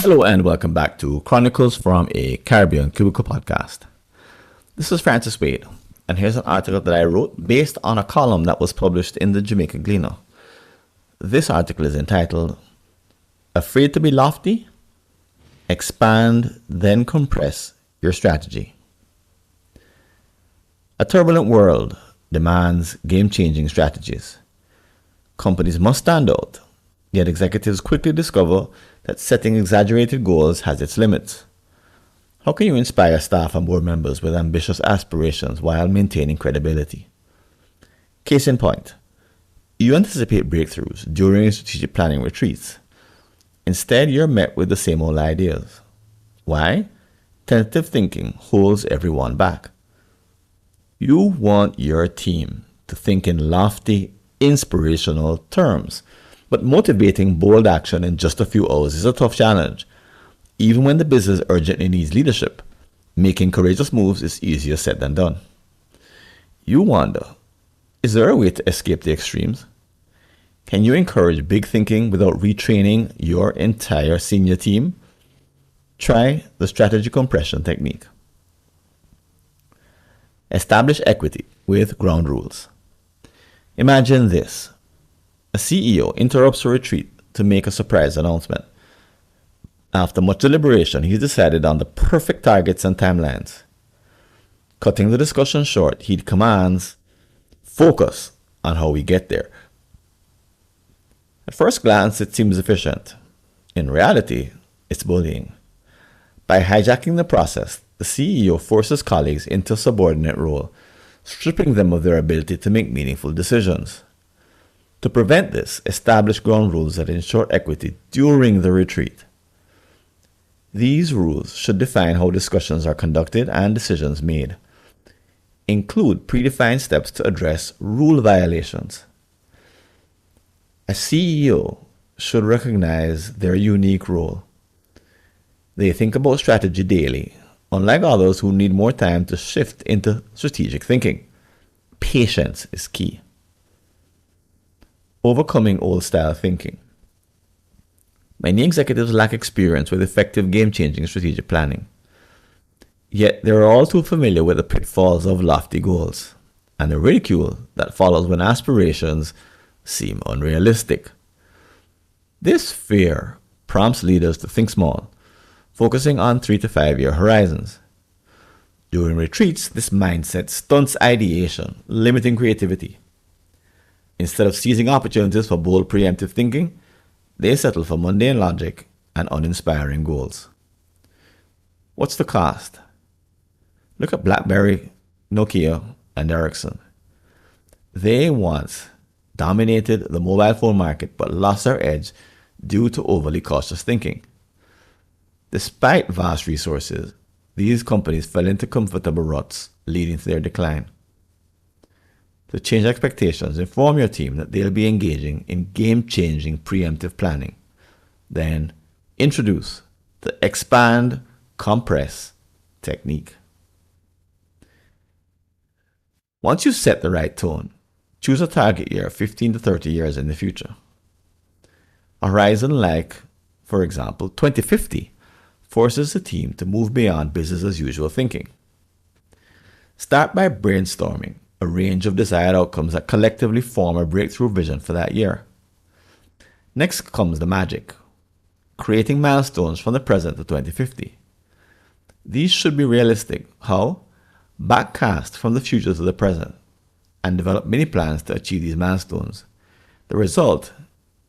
Hello and welcome back to Chronicles from a Caribbean Cubicle podcast. This is Francis Wade, and here's an article that I wrote based on a column that was published in the Jamaica Gleaner. This article is entitled, Afraid to be Lofty? Expand, then compress your strategy. A turbulent world demands game-changing strategies. Companies must stand out, yet executives quickly discover that setting exaggerated goals has its limits. How can you inspire staff and board members with ambitious aspirations while maintaining credibility? Case in point, you anticipate breakthroughs during strategic planning retreats. Instead, you're met with the same old ideas. Why? Tentative thinking holds everyone back. You want your team to think in lofty, inspirational terms, but motivating bold action in just a few hours is a tough challenge. Even when the business urgently needs leadership, making courageous moves is easier said than done. You wonder, is there a way to escape the extremes? Can you encourage big thinking without retraining your entire senior team? Try the strategy compression technique. Establish equity with ground rules. Imagine this. A CEO interrupts a retreat to make a surprise announcement. After much deliberation, he decided on the perfect targets and timelines. Cutting the discussion short, he commands, focus on how we get there. At first glance, it seems efficient. In reality, it's bullying. By hijacking the process, the CEO forces colleagues into a subordinate role, stripping them of their ability to make meaningful decisions. To prevent this, establish ground rules that ensure equity during the retreat. These rules should define how discussions are conducted and decisions made. Include predefined steps to address rule violations. A CEO should recognize their unique role. They think about strategy daily, unlike others who need more time to shift into strategic thinking. Patience is key. Overcoming old-style thinking. Many executives lack experience with effective game-changing strategic planning. Yet they are all too familiar with the pitfalls of lofty goals and the ridicule that follows when aspirations seem unrealistic. This fear prompts leaders to think small, focusing on 3 to 5 year horizons. During retreats, this mindset stunts ideation, limiting creativity. Instead of seizing opportunities for bold preemptive thinking, they settle for mundane logic and uninspiring goals. What's the cost? Look at Blackberry, Nokia, and Ericsson. They once dominated the mobile phone market but lost their edge due to overly cautious thinking. Despite vast resources, these companies fell into comfortable ruts, leading to their decline. To change expectations, inform your team that they'll be engaging in game-changing preemptive planning. Then introduce the expand, compress technique. Once you set the right tone, choose a target year 15 to 30 years in the future. A horizon like, for example, 2050 forces the team to move beyond business as usual thinking. Start by brainstorming a range of desired outcomes that collectively form a breakthrough vision for that year. Next comes the magic, creating milestones from the present to 2050. These should be realistic. How? Backcast from the future to the present and develop mini plans to achieve these milestones. The result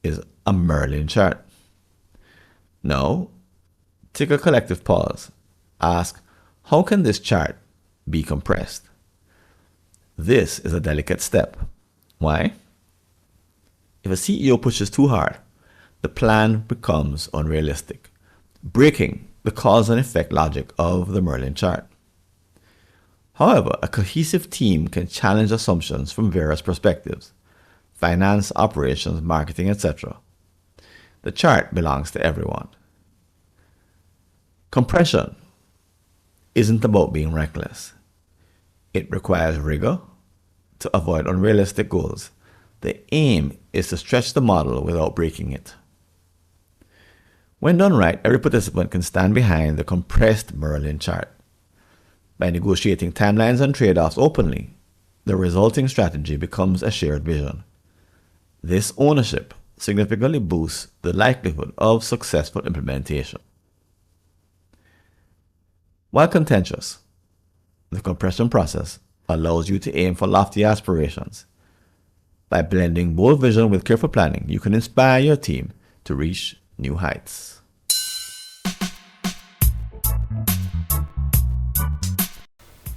is a Merlin chart. Now, take a collective pause. Ask, how can this chart be compressed? This is a delicate step. Why? If a CEO pushes too hard, the plan becomes unrealistic, breaking the cause and effect logic of the Merlin chart. However, a cohesive team can challenge assumptions from various perspectives: finance, operations, marketing, etc. The chart belongs to everyone. Compression isn't about being reckless. It requires rigor to avoid unrealistic goals. The aim is to stretch the model without breaking it. When done right, every participant can stand behind the compressed Merlin chart. By negotiating timelines and trade-offs openly, the resulting strategy becomes a shared vision. This ownership significantly boosts the likelihood of successful implementation. While contentious, the compression process allows you to aim for lofty aspirations. By blending bold vision with careful planning, you can inspire your team to reach new heights.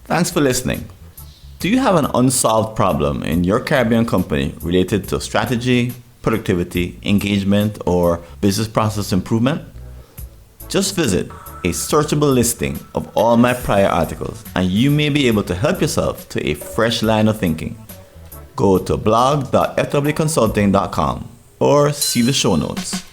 Thanks for listening. Do you have an unsolved problem in your Caribbean company related to strategy, productivity, engagement, or business process improvement? Just visit a searchable listing of all my prior articles and you may be able to help yourself to a fresh line of thinking. Go to blog.fwconsulting.com or see the show notes.